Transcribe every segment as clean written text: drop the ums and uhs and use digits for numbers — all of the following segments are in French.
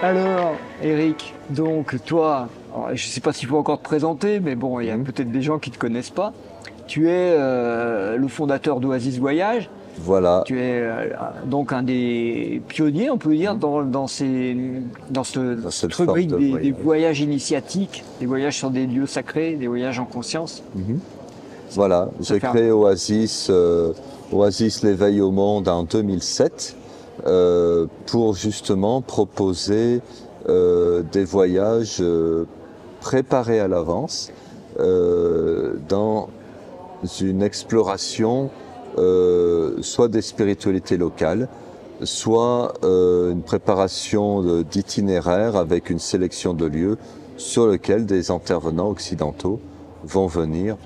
Alors, Eric, donc toi, alors, je ne sais pas s'il faut encore te présenter, mais bon, il y a peut-être des gens qui ne te connaissent pas. Tu es le fondateur d'Oasis Voyage. Voilà, Tu es donc un des pionniers, on peut dire, dans dans cette cette forme rubrique de des voyage. voyages initiatiques, des voyages sur des lieux sacrés, des voyages en conscience. Voilà, Ça j'ai fait un- créé Oasis, Oasis l'éveil au monde en 2007 pour justement proposer des voyages préparés à l'avance dans une exploration soit des spiritualités locales, soit une préparation d'itinéraires avec une sélection de lieux sur lesquels des intervenants occidentaux vont venir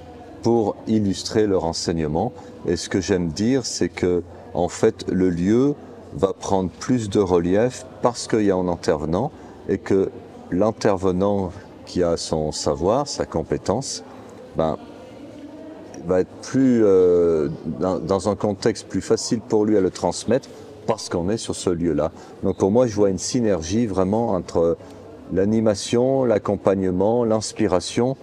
pour illustrer leur enseignement. Et ce que j'aime dire, c'est que en fait, le lieu va prendre plus de relief parce qu'il y a un intervenant et que l'intervenant qui a son savoir, sa compétence, ben, va être plus dans un contexte plus facile pour lui à le transmettre parce qu'on est sur ce lieu-là. Donc pour moi, je vois une synergie vraiment entre l'animation, l'accompagnement, l'inspiration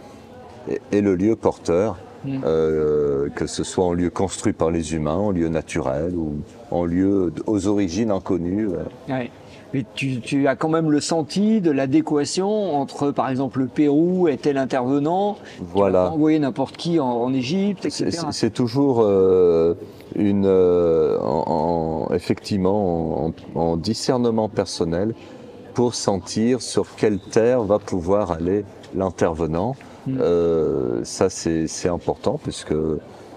et le lieu porteur, que ce soit en lieu construit par les humains, en lieu naturel ou en lieu aux origines inconnues. Ouais. Mais tu as quand même le senti de l'adéquation entre, par exemple, le Pérou et tel intervenant. Tu vas pas Voilà. envoyer n'importe qui en Égypte, etc. C'est toujours effectivement en discernement personnel pour sentir sur quelle terre va pouvoir aller l'intervenant. Ça c'est important puisque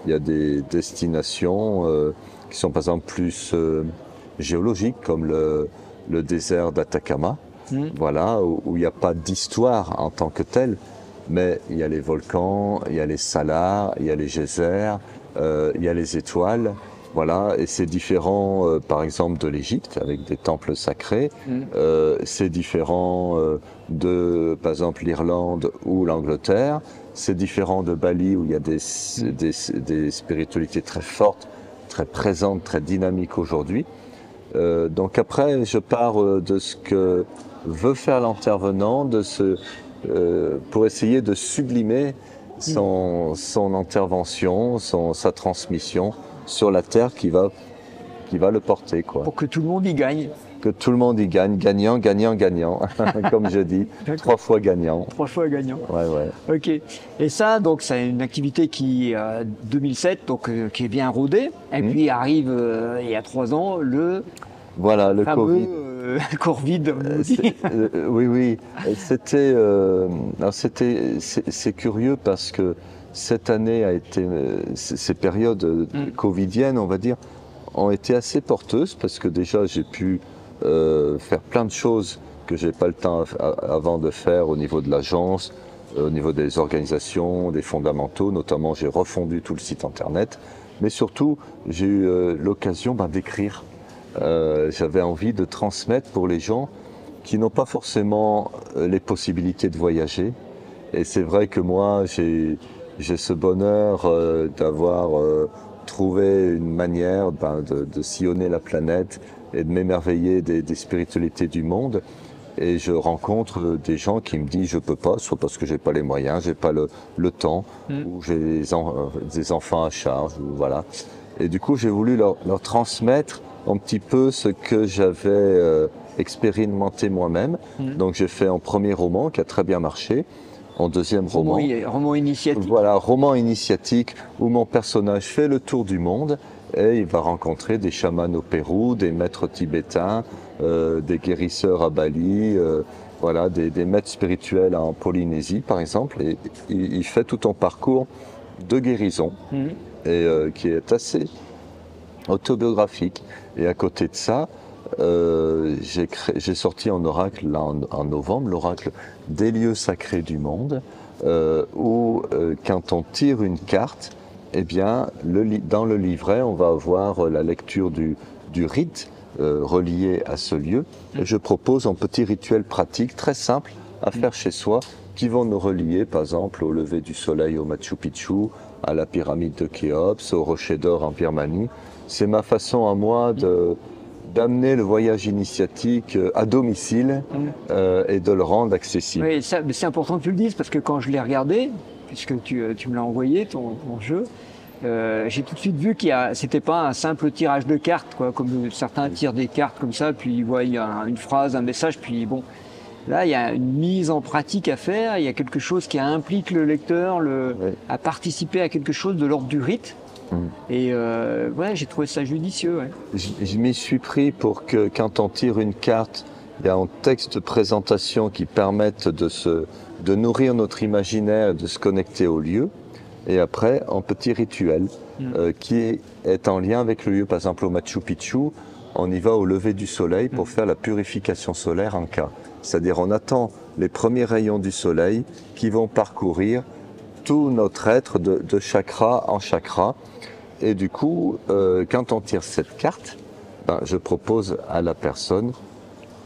il y a des destinations qui sont par exemple plus géologiques comme le désert d'Atacama, voilà, où il n'y a pas d'histoire en tant que telle, mais il y a les volcans, il y a les salars, il y a les geysers, il y a les étoiles. Voilà, et c'est différent, par exemple, de l'Égypte avec des temples sacrés. C'est différent par exemple, l'Irlande ou l'Angleterre. C'est différent de Bali où il y a des spiritualités très fortes, très présentes, très dynamiques aujourd'hui. Donc après, je pars de ce que veut faire l'intervenant, pour essayer de sublimer son intervention, sa transmission sur la terre qui va le porter, quoi. Pour que tout le monde y gagne. Que tout le monde y gagne, gagnant, gagnant, gagnant, comme je dis, 3 fois gagnant. 3 fois gagnant. Ouais. Ok. Et ça, donc, c'est une activité qui, 2007, donc, qui est bien rodée. Et puis arrive, il y a 3 ans, le Voilà, le fameux Covid. Covid. on dit. Oui. C'est curieux parce que cette année a été, ces périodes covidiennes, on va dire, ont été assez porteuses parce que déjà j'ai pu faire plein de choses que j'ai pas le temps avant de faire au niveau de l'agence, au niveau des organisations, des fondamentaux. Notamment, j'ai refondu tout le site internet, mais surtout j'ai eu l'occasion d'écrire. J'avais envie de transmettre pour les gens qui n'ont pas forcément les possibilités de voyager. Et c'est vrai que moi, j'ai ce bonheur d'avoir trouvé une manière de sillonner la planète et de m'émerveiller des spiritualités du monde. Et je rencontre des gens qui me disent je peux pas, soit parce que j'ai pas les moyens, j'ai pas le temps, ou j'ai des enfants à charge, ou voilà. Et du coup, j'ai voulu leur transmettre un petit peu ce que j'avais expérimenté moi-même. Donc j'ai fait un premier roman qui a très bien marché, un deuxième roman. Roman initiatique. Voilà, roman initiatique où mon personnage fait le tour du monde et il va rencontrer des chamans au Pérou, des maîtres tibétains, des guérisseurs à Bali, voilà, des maîtres spirituels en Polynésie par exemple. Et il fait tout un parcours de guérison et qui est assez autobiographique. Et à côté de ça, j'ai sorti un oracle là, en novembre, l'oracle des lieux sacrés du monde, où quand on tire une carte, eh bien, dans le livret, on va avoir la lecture du rite relié à ce lieu. Et je propose un petit rituel pratique très simple à faire chez soi, qui vont nous relier, par exemple, au lever du soleil au Machu Picchu, à la pyramide de Khéops, au Rocher d'Or en Birmanie. C'est ma façon à moi d'amener le voyage initiatique à domicile et de le rendre accessible. Oui, mais c'est important que tu le dises parce que quand je l'ai regardé, puisque tu me l'as envoyé, ton jeu, j'ai tout de suite vu c'était pas un simple tirage de cartes, quoi, comme certains tirent des cartes comme ça, puis ils voient une phrase, un message, puis bon. Là, il y a une mise en pratique à faire, il y a quelque chose qui implique le lecteur à participer à quelque chose de l'ordre du rite. Et ouais, j'ai trouvé ça judicieux. Ouais. Je m'y suis pris pour que quand on tire une carte, il y a un texte de présentation qui permette de nourrir notre imaginaire, de se connecter au lieu. Et après, un petit rituel qui est en lien avec le lieu. Par exemple, au Machu Picchu, on y va au lever du soleil pour faire la purification solaire en cas. C'est-à-dire on attend les premiers rayons du soleil qui vont parcourir tout notre être de chakra en chakra. Et du coup, quand on tire cette carte, je propose à la personne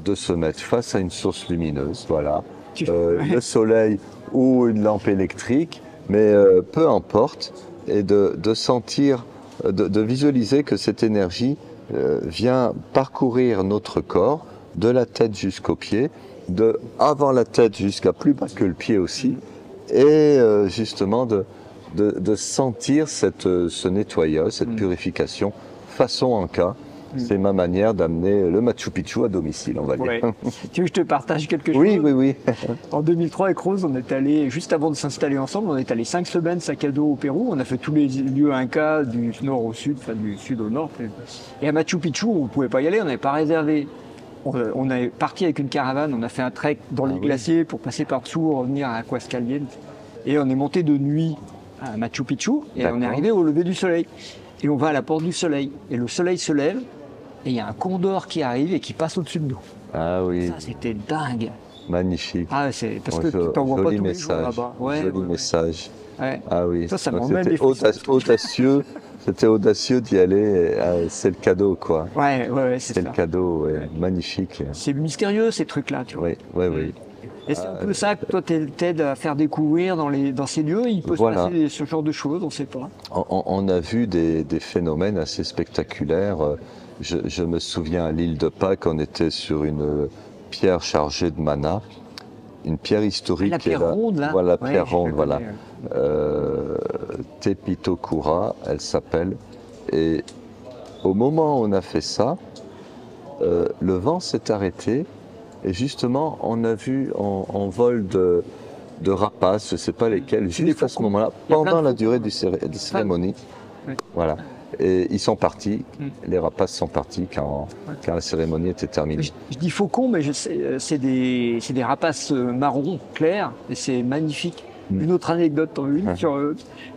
de se mettre face à une source lumineuse, voilà, le soleil ou une lampe électrique, mais peu importe, et de sentir, de visualiser que cette énergie vient parcourir notre corps, de la tête jusqu'aux pieds, avant la tête jusqu'à plus bas que le pied aussi, et justement de sentir ce nettoyage, cette purification façon Anka. C'est ma manière d'amener le Machu Picchu à domicile, on va dire. Ouais. Tu veux que je te partage quelque chose? Oui, oui, oui. En 2003, avec Rose, on est allé, juste avant de s'installer ensemble, on est allé 5 semaines sac à dos au Pérou. On a fait tous les lieux Inca, du nord au sud, enfin du sud au nord. Et à Machu Picchu, on ne pouvait pas y aller, on n'avait pas réservé. On est parti avec une caravane, on a fait un trek dans les glaciers pour passer par-dessous, revenir à Aquascalientes. Et on est monté de nuit à Machu Picchu et on est arrivé au lever du soleil. Et on va à la porte du soleil. Et le soleil se lève et il y a un condor qui arrive et qui passe au-dessus de nous. Ah oui. Ça, c'était dingue. Magnifique. Ah, c'est parce que tu t'en vois pas tous les jours là-bas. Ouais, joli message. Ouais. Ah oui. Ça m'emmène des audacieux. C'était audacieux d'y aller. C'est le cadeau, quoi. Ouais, c'est ça. C'est le cadeau, magnifique. C'est mystérieux ces trucs-là, tu vois. Oui. Et c'est un peu ça que toi t'aides à faire découvrir dans ces lieux. Il peut se passer ce genre de choses, on ne sait pas. On a vu des phénomènes assez spectaculaires. Je me souviens à l'île de Pâques, on était sur une pierre chargée de mana, une pierre historique. La pierre ronde, là. Voilà, la pierre ronde, voilà. Tepitokura, elle s'appelle. Et au moment où on a fait ça, le vent s'est arrêté. Et justement, on a vu en vol de rapaces, je ne sais pas lesquels, juste à ce moment-là, pendant la durée des cérémonies. Voilà. Et ils sont partis, les rapaces sont partis quand la cérémonie était terminée. Je dis faucon, mais c'est des rapaces marrons clairs et c'est magnifique. Une autre anecdote, sur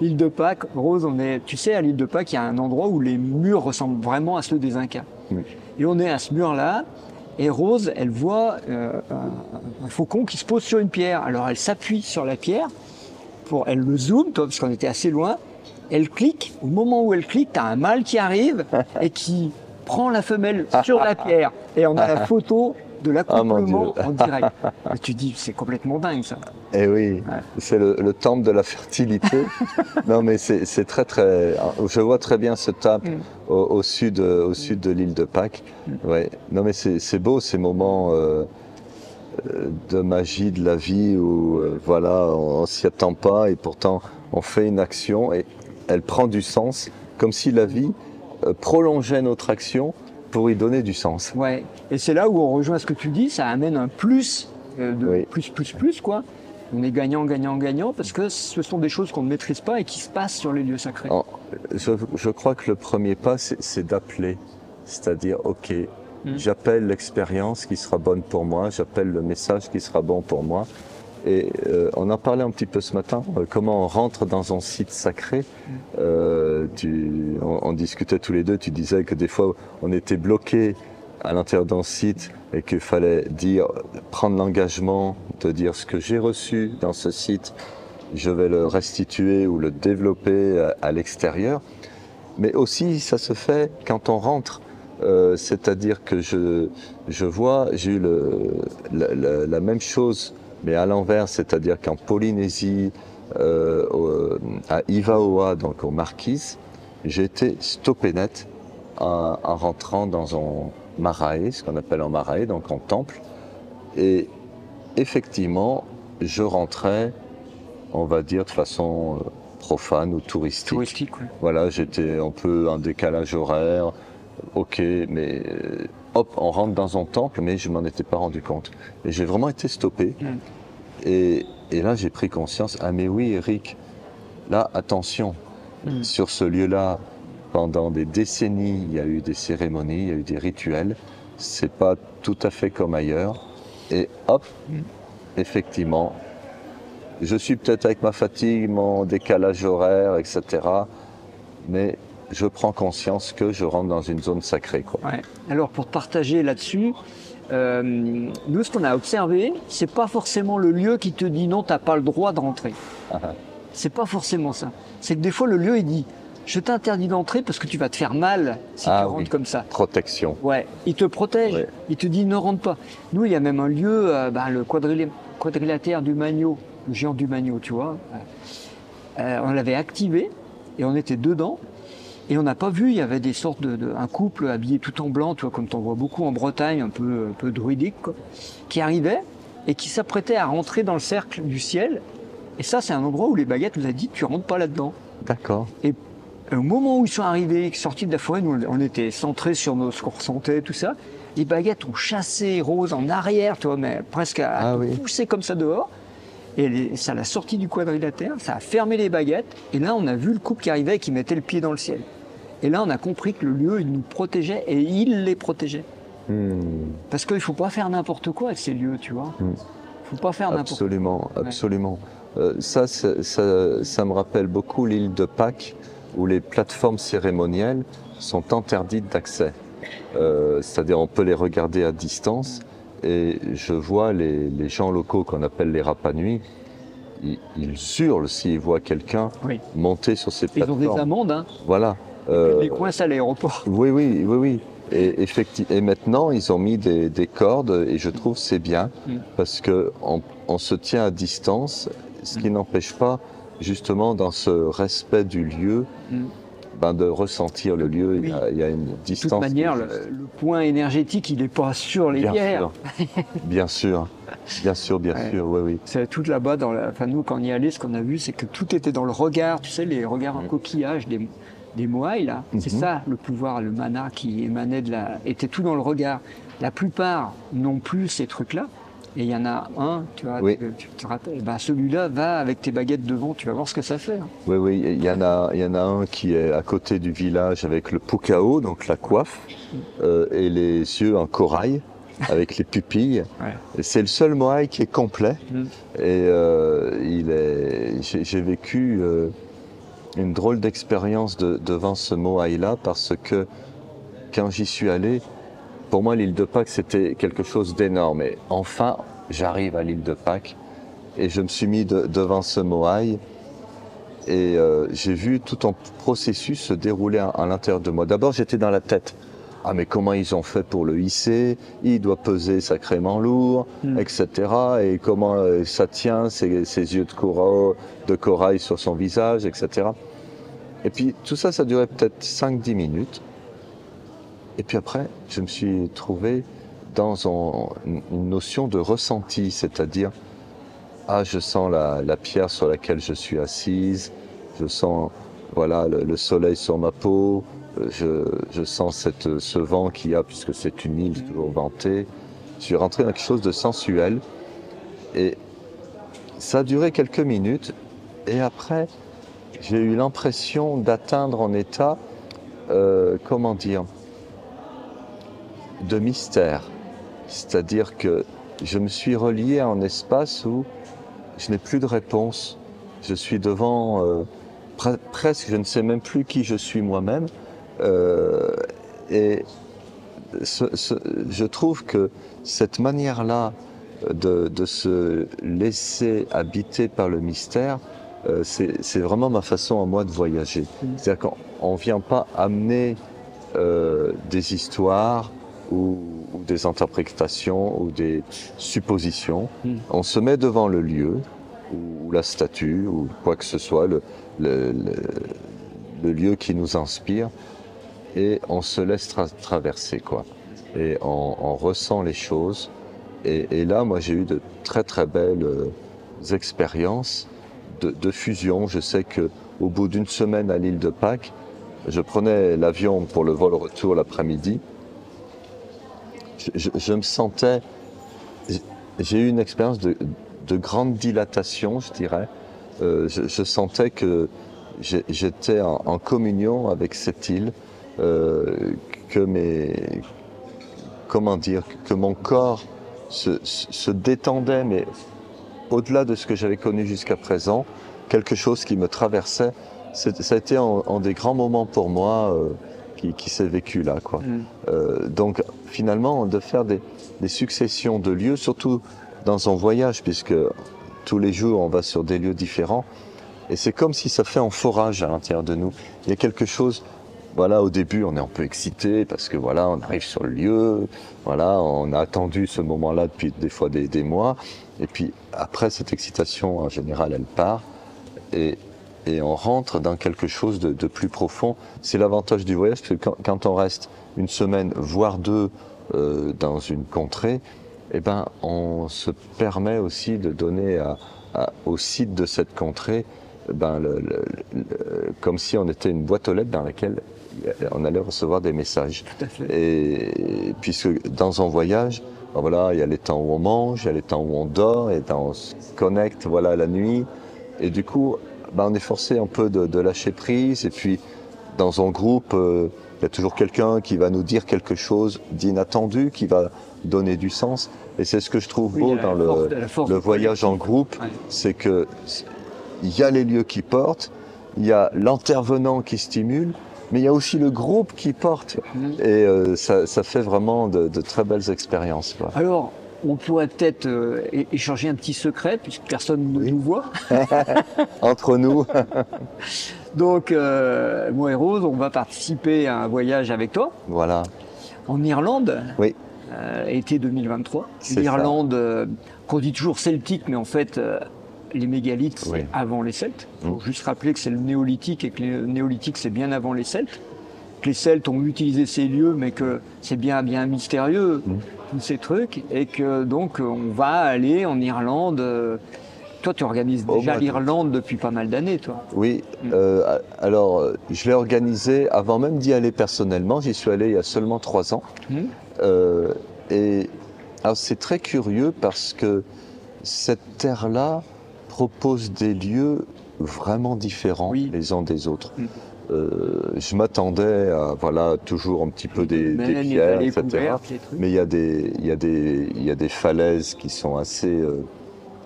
l'île de Pâques. Rose, tu sais, à l'île de Pâques, il y a un endroit où les murs ressemblent vraiment à ceux des Incas. Et on est à ce mur-là. Et Rose, elle voit un faucon qui se pose sur une pierre. Alors elle s'appuie sur la pierre, elle le zoome, parce qu'on était assez loin. Elle clique. Au moment où elle clique, tu as un mâle qui arrive et qui prend la femelle sur la pierre. Et on a la photo de l'accouplement en direct. Et tu dis, c'est complètement dingue ça. Eh oui, c'est le temple de la fertilité. Non mais c'est très très... Je vois très bien ce temple au sud de l'île de Pâques. Ouais. Non mais c'est beau ces moments de magie de la vie où voilà, on s'y attend pas et pourtant on fait une action et elle prend du sens, comme si la vie prolongeait notre action pour y donner du sens. Ouais, et c'est là où on rejoint ce que tu dis, ça amène un plus, plus, quoi. On est gagnant, gagnant, gagnant, parce que ce sont des choses qu'on ne maîtrise pas et qui se passent sur les lieux sacrés. Je crois que le premier pas, c'est d'appeler, c'est-à-dire, ok, j'appelle l'expérience qui sera bonne pour moi, j'appelle le message qui sera bon pour moi. Et on en parlait un petit peu ce matin, comment on rentre dans un site sacré. On discutait tous les deux, tu disais que des fois on était bloqué à l'intérieur d'un site et qu'il fallait prendre l'engagement de dire ce que j'ai reçu dans ce site, je vais le restituer ou le développer à l'extérieur. Mais aussi ça se fait quand on rentre. C'est-à-dire que je vois, j'ai eu la même chose mais à l'envers, c'est-à-dire qu'en Polynésie, à Ivaoa, donc aux Marquises, j'ai été stoppé net en rentrant dans un marae, ce qu'on appelle un marae, donc en temple. Et effectivement, je rentrais, on va dire, de façon profane ou touristique. Touristique, ouais. Voilà, j'étais un peu en décalage horaire, ok, mais hop, on rentre dans un temple, mais je m'en étais pas rendu compte. Et j'ai vraiment été stoppé. Et là, j'ai pris conscience, ah mais oui, Eric, là, attention, sur ce lieu-là, pendant des décennies, il y a eu des cérémonies, il y a eu des rituels, c'est pas tout à fait comme ailleurs. Et hop, effectivement, je suis peut-être avec ma fatigue, mon décalage horaire, etc. Mais je prends conscience que je rentre dans une zone sacrée, quoi. Ouais. Alors pour te partager là-dessus, nous ce qu'on a observé, c'est pas forcément le lieu qui te dit non, t'as pas le droit de rentrer. C'est pas forcément ça. C'est que des fois le lieu il dit je t'interdis d'entrer parce que tu vas te faire mal si tu rentres comme ça. Protection. Ouais, il te protège, il te dit ne rentre pas. Nous il y a même un lieu, le quadrilatère du Magno, le géant du Magno, tu vois. On l'avait activé et on était dedans. Et on n'a pas vu, il y avait des sortes un couple habillé tout en blanc, tu vois, comme t'en vois beaucoup en Bretagne, un peu druidique, quoi, qui arrivait et qui s'apprêtait à rentrer dans le cercle du ciel. Et ça, c'est un endroit où les baguettes nous a dit, tu rentres pas là-dedans. D'accord. Et au moment où ils sont arrivés, sortis de la forêt, nous, on était centrés sur ce qu'on ressentait, tout ça. Les baguettes ont chassé Rose en arrière, tu vois, mais presque à pousser comme ça dehors. Et ça l'a sorti du quadrilatère, ça a fermé les baguettes. Et là, on a vu le couple qui arrivait et qui mettait le pied dans le ciel. Et là, on a compris que le lieu, il nous protégeait et il les protégeait. Parce qu'il ne faut pas faire n'importe quoi avec ces lieux, tu vois. Il ne faut pas faire n'importe quoi. Absolument, absolument. Ça me rappelle beaucoup l'île de Pâques, où les plateformes cérémonielles sont interdites d'accès. C'est-à-dire on peut les regarder à distance. Et je vois les gens locaux qu'on appelle les Rapa Nui, ils hurlent s'ils voient quelqu'un monter sur ces plateformes. Ils ont des amendes, hein. Voilà. Les coincent à l'aéroport. Oui. Et maintenant, ils ont mis des cordes et je trouve que c'est bien parce qu'on se tient à distance, ce qui n'empêche pas, justement, dans ce respect du lieu, de ressentir le lieu. Il y a une distance. De toute manière, le point énergétique, il n'est pas sur les pierres. Bien sûr, oui. C'est tout là-bas. Nous, quand on y allait, ce qu'on a vu, c'est que tout était dans le regard. Tu sais, les regards en coquillage des Moai, là. C'est ça, le pouvoir, le mana qui émanait était tout dans le regard. La plupart n'ont plus ces trucs-là. Et il y en a un, tu vois, tu te rappelles, celui-là va avec tes baguettes devant, tu vas voir ce que ça fait. Oui, il y en a un qui est à côté du village avec le pukao, donc la coiffe, et les yeux en corail, avec les pupilles. C'est le seul moai qui est complet. Et j'ai vécu une drôle d'expérience devant ce moai-là, parce que quand j'y suis allé, pour moi, l'île de Pâques, c'était quelque chose d'énorme. Et enfin, j'arrive à l'île de Pâques et je me suis mis devant ce moai et j'ai vu tout un processus se dérouler à l'intérieur de moi. D'abord, j'étais dans la tête. Ah, mais comment ils ont fait pour le hisser? Il doit peser sacrément lourd, etc. Et comment ça tient, ses yeux de corail sur son visage, etc. Et puis, tout ça, ça durait peut-être 5-10 minutes. Et puis après, je me suis trouvé dans une notion de ressenti, c'est-à-dire, je sens la pierre sur laquelle je suis assise, je sens le soleil sur ma peau, je sens ce vent qu'il y a, puisque c'est une île toujours ventée. Je suis rentré dans quelque chose de sensuel, et ça a duré quelques minutes, et après, j'ai eu l'impression d'atteindre un état, de mystère. C'est-à-dire que je me suis relié à un espace où je n'ai plus de réponse. Je suis devant presque, je ne sais même plus qui je suis moi-même. Et je trouve que cette manière-là de se laisser habiter par le mystère, c'est vraiment ma façon à moi de voyager. C'est-à-dire qu'on ne vient pas amener des histoires ou des interprétations ou des suppositions. On se met devant le lieu ou la statue ou quoi que ce soit, le lieu qui nous inspire, et on se laisse traverser, quoi. Et on ressent les choses. Et là, moi, j'ai eu de très très belles expériences de fusion. Je sais que au bout d'une semaine à l'île de Pâques, je prenais l'avion pour le vol retour l'après-midi. Je me sentais, j'ai eu une expérience de grande dilatation, je dirais. Je sentais que j'étais en communion avec cette île, que mon corps se détendait, mais au-delà de ce que j'avais connu jusqu'à présent, quelque chose qui me traversait. Ça a été en des grands moments pour moi qui s'est vécu là, quoi. Donc finalement, de faire des successions de lieux, surtout dans un voyage, puisque tous les jours on va sur des lieux différents, et c'est comme si ça fait un forage à l'intérieur de nous. Il y a quelque chose. Voilà, au début, on est un peu excité parce que voilà, on arrive sur le lieu, voilà, on a attendu ce moment-là depuis des fois des mois, et puis après cette excitation en général, elle part, et on rentre dans quelque chose de plus profond. C'est l'avantage du voyage, parce que quand on reste une semaine, voire deux, dans une contrée, eh ben, on se permet aussi de donner au site de cette contrée, ben, comme si on était une boîte aux lettres dans laquelle on allait recevoir des messages. Tout à fait. Et puisque dans un voyage, ben voilà, il y a les temps où on mange, il y a les temps où on dort, et on se connecte, voilà, la nuit. Et du coup, ben, on est forcé un peu de lâcher prise. Et puis, dans un groupe, il y a toujours quelqu'un qui va nous dire quelque chose d'inattendu, qui va donner du sens. Et c'est ce que je trouve beau dans le voyage en groupe, ouais. C'est que il y a les lieux qui portent, il y a l'intervenant qui stimule, mais il y a aussi le groupe qui porte. Et ça fait vraiment de très belles expériences, quoi. Alors, on pourrait peut-être échanger un petit secret, puisque personne ne nous voit. Entre nous. Donc, moi et Rose, on va participer à un voyage avec toi. Voilà. En Irlande. Oui. Été 2023. C'est L'Irlande, qu'on dit toujours celtique, mais en fait, les mégalithes, c'est avant les Celtes. Il faut juste rappeler que c'est le néolithique et que le néolithique, c'est bien avant les Celtes. Que les Celtes ont utilisé ces lieux, mais que c'est bien mystérieux, tous ces trucs. Et que donc, on va aller en Irlande. Toi, tu organises déjà l'Irlande depuis pas mal d'années, toi. Oui. Alors, je l'ai organisé avant même d'y aller personnellement. J'y suis allé il y a seulement 3 ans. Et alors, c'est très curieux parce que cette terre-là propose des lieux vraiment différents les uns des autres. Je m'attendais à toujours un petit peu des pierres, etc. Mais il y a des falaises qui sont assez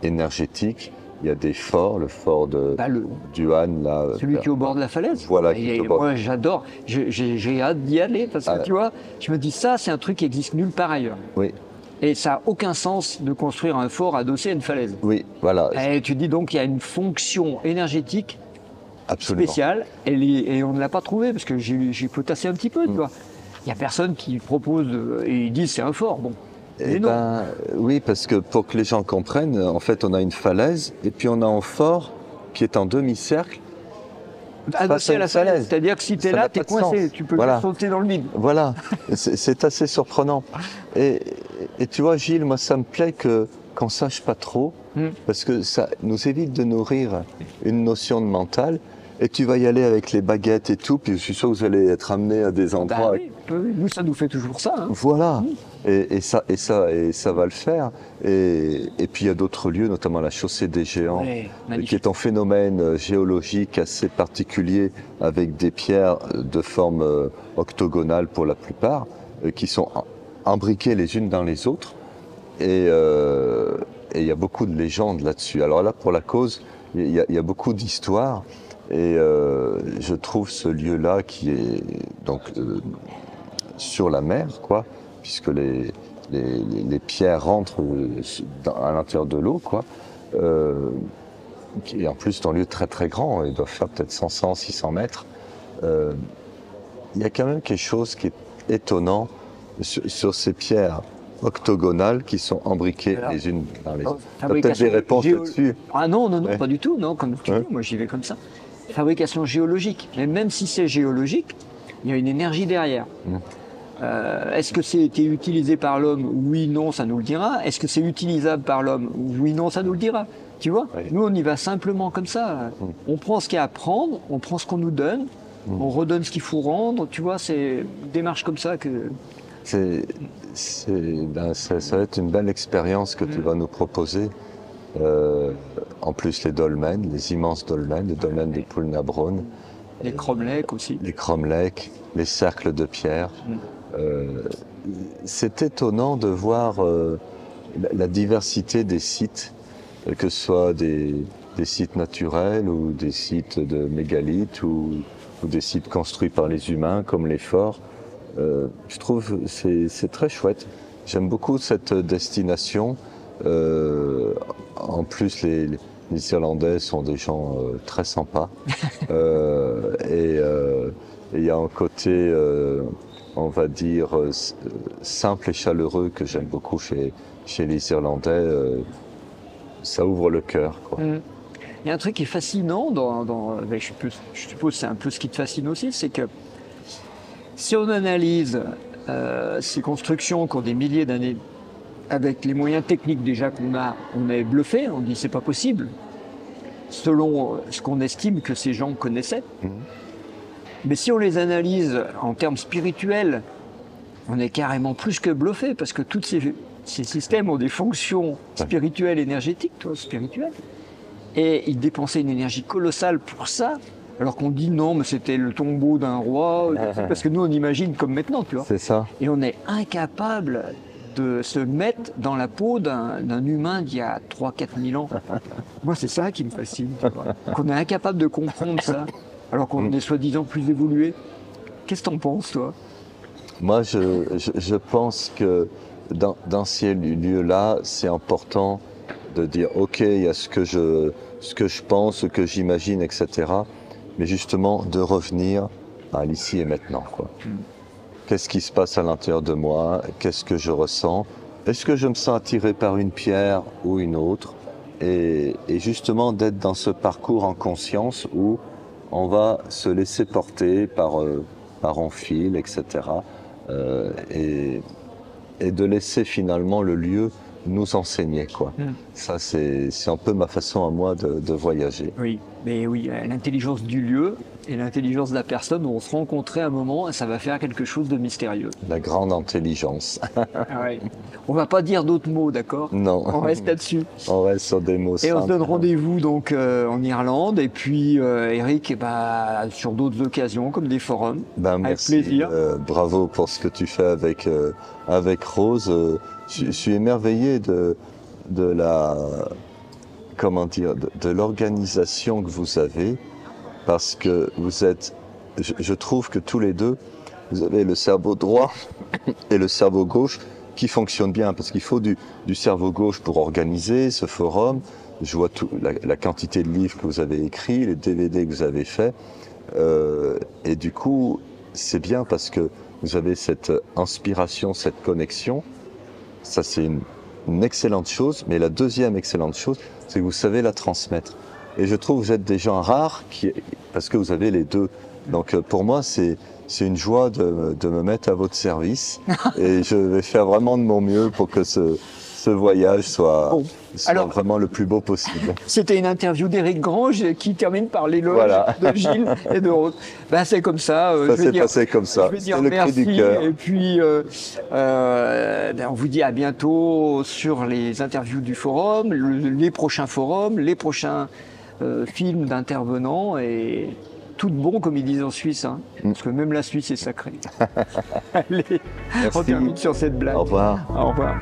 énergétiques. Il y a des forts, le fort du Han, là. Celui qui est au bord de la falaise. Voilà. Moi, j'adore. J'ai hâte d'y aller parce que tu vois, je me dis ça, c'est un truc qui existe nulle part ailleurs. Oui. Et ça n'a aucun sens de construire un fort adossé à une falaise. Oui, voilà. Et tu dis donc qu'il y a une fonction énergétique spéciale et on ne l'a pas trouvée parce que j'ai potassé un petit peu, tu vois. Il n'y a personne qui propose et ils disent c'est un fort. Bon. Oui, parce que pour que les gens comprennent, en fait, on a une falaise et puis on a un fort qui est en demi-cercle. Adossé à la falaise. C'est-à-dire que si tu es là, tu es coincé, tu peux pas sauter dans le vide. Voilà, c'est assez surprenant. Et tu vois, Gilles, moi, ça me plaît qu'on ne sache pas trop, parce que ça nous évite de nourrir une notion de mental. Et tu vas y aller avec les baguettes et tout, puis je suis sûr que vous allez être amené à des endroits. Oui, nous, ça nous fait toujours ça. Voilà, et ça va le faire. Et puis il y a d'autres lieux, notamment la chaussée des géants, qui est un phénomène géologique assez particulier, avec des pierres de forme octogonale pour la plupart, qui sont imbriquées les unes dans les autres. Et il y a beaucoup de légendes là-dessus. Alors là, pour la cause, il y a beaucoup d'histoires. Et je trouve ce lieu-là qui est donc sur la mer, quoi, puisque les pierres rentrent à l'intérieur de l'eau, quoi. Et en plus, c'est un lieu très très grand, il doit faire peut-être 500, 600 mètres. Il y a quand même quelque chose qui est étonnant sur ces pierres octogonales qui sont imbriquées les unes dans les autres. Tu as peut-être des réponses là-dessus? Ah non, pas du tout, non, comme tu dis, moi j'y vais comme ça. Fabrication géologique, mais même si c'est géologique, il y a une énergie derrière. Est-ce que c'était utilisé par l'homme? Oui, non, ça nous le dira. Est-ce que c'est utilisable par l'homme? Oui, non, ça nous le dira. Tu vois, nous on y va simplement comme ça. On prend ce qu'il y a à prendre, on prend ce qu'on nous donne, on redonne ce qu'il faut rendre. Tu vois, c'est une démarche comme ça que... Ça va être une belle expérience que tu vas nous proposer. En plus, les dolmens, les immenses dolmens, les dolmens de Poulnabrone. Les cromlechs aussi. Les cromlechs, les cercles de pierre. C'est étonnant de voir la diversité des sites, que ce soit des sites naturels ou des sites de mégalithes ou des sites construits par les humains comme les forts. Je trouve que c'est très chouette. J'aime beaucoup cette destination. En plus, les Irlandais sont des gens très sympas. Et il y a un côté, on va dire, simple et chaleureux que j'aime beaucoup chez les Irlandais. Ça ouvre le cœur, quoi. Il y a un truc qui est fascinant, je suppose que c'est un peu ce qui te fascine aussi, c'est que si on analyse ces constructions qui ont des milliers d'années, avec les moyens techniques déjà qu'on a, on est bluffé, on dit c'est pas possible, selon ce qu'on estime que ces gens connaissaient. Mais si on les analyse en termes spirituels, on est carrément plus que bluffé, parce que tous ces systèmes ont des fonctions spirituelles, énergétiques, spirituelles, et ils dépensaient une énergie colossale pour ça. Alors qu'on dit non, mais c'était le tombeau d'un roi, parce que nous on imagine comme maintenant, tu vois. C'est ça. Et on est incapable de se mettre dans la peau d'un humain d'il y a 3-4 000 ans. Moi c'est ça qui me fascine, tu vois. Qu'on est incapable de comprendre ça, alors qu'on est soi-disant plus évolué. Qu'est-ce que t'en penses, toi? Moi je pense que dans ces lieux-là, c'est important de dire ok, il y a ce que je pense, ce que j'imagine, etc. Mais justement de revenir à l'ici et maintenant, quoi. Qu'est-ce qui se passe à l'intérieur de moi? Qu'est-ce que je ressens? Est-ce que je me sens attiré par une pierre ou une autre? Et justement d'être dans ce parcours en conscience où on va se laisser porter par un fil, etc. Et de laisser finalement le lieu nous enseigner, quoi. Ça, c'est un peu ma façon à moi de voyager. Oui, mais oui, l'intelligence du lieu et l'intelligence de la personne vont se rencontrer à un moment et ça va faire quelque chose de mystérieux. La grande intelligence. Ouais. On va pas dire d'autres mots, d'accord? Non. On reste là-dessus. On reste sur des mots simples. Et on se donne rendez-vous donc en Irlande et puis Eric, sur d'autres occasions comme des forums. Merci. Avec plaisir. Bravo pour ce que tu fais avec Rose. Je suis émerveillé de la, comment dire, de l'organisation que vous avez, parce que vous êtes, je trouve que tous les deux, vous avez le cerveau droit et le cerveau gauche qui fonctionnent bien, parce qu'il faut du cerveau gauche pour organiser ce forum. Je vois la quantité de livres que vous avez écrits, les DVD que vous avez faits, et du coup, c'est bien parce que vous avez cette inspiration, cette connexion. Ça, c'est une excellente chose, mais la deuxième excellente chose, c'est que vous savez la transmettre. Et je trouve que vous êtes des gens rares parce que vous avez les deux. Donc pour moi, c'est une joie de me mettre à votre service et je vais faire vraiment de mon mieux pour que ce voyage soit vraiment le plus beau possible. C'était une interview d'Éric Grange qui termine par l'éloge de Gilles et de Rose. C'est comme ça. Ça s'est passé comme ça. Je vais dire merci et puis on vous dit à bientôt sur les interviews du forum, les prochains forums, les prochains films d'intervenants et tout de bon, comme ils disent en Suisse, hein, parce que même la Suisse est sacrée. Allez, on termine sur cette blague. Au revoir. Au revoir.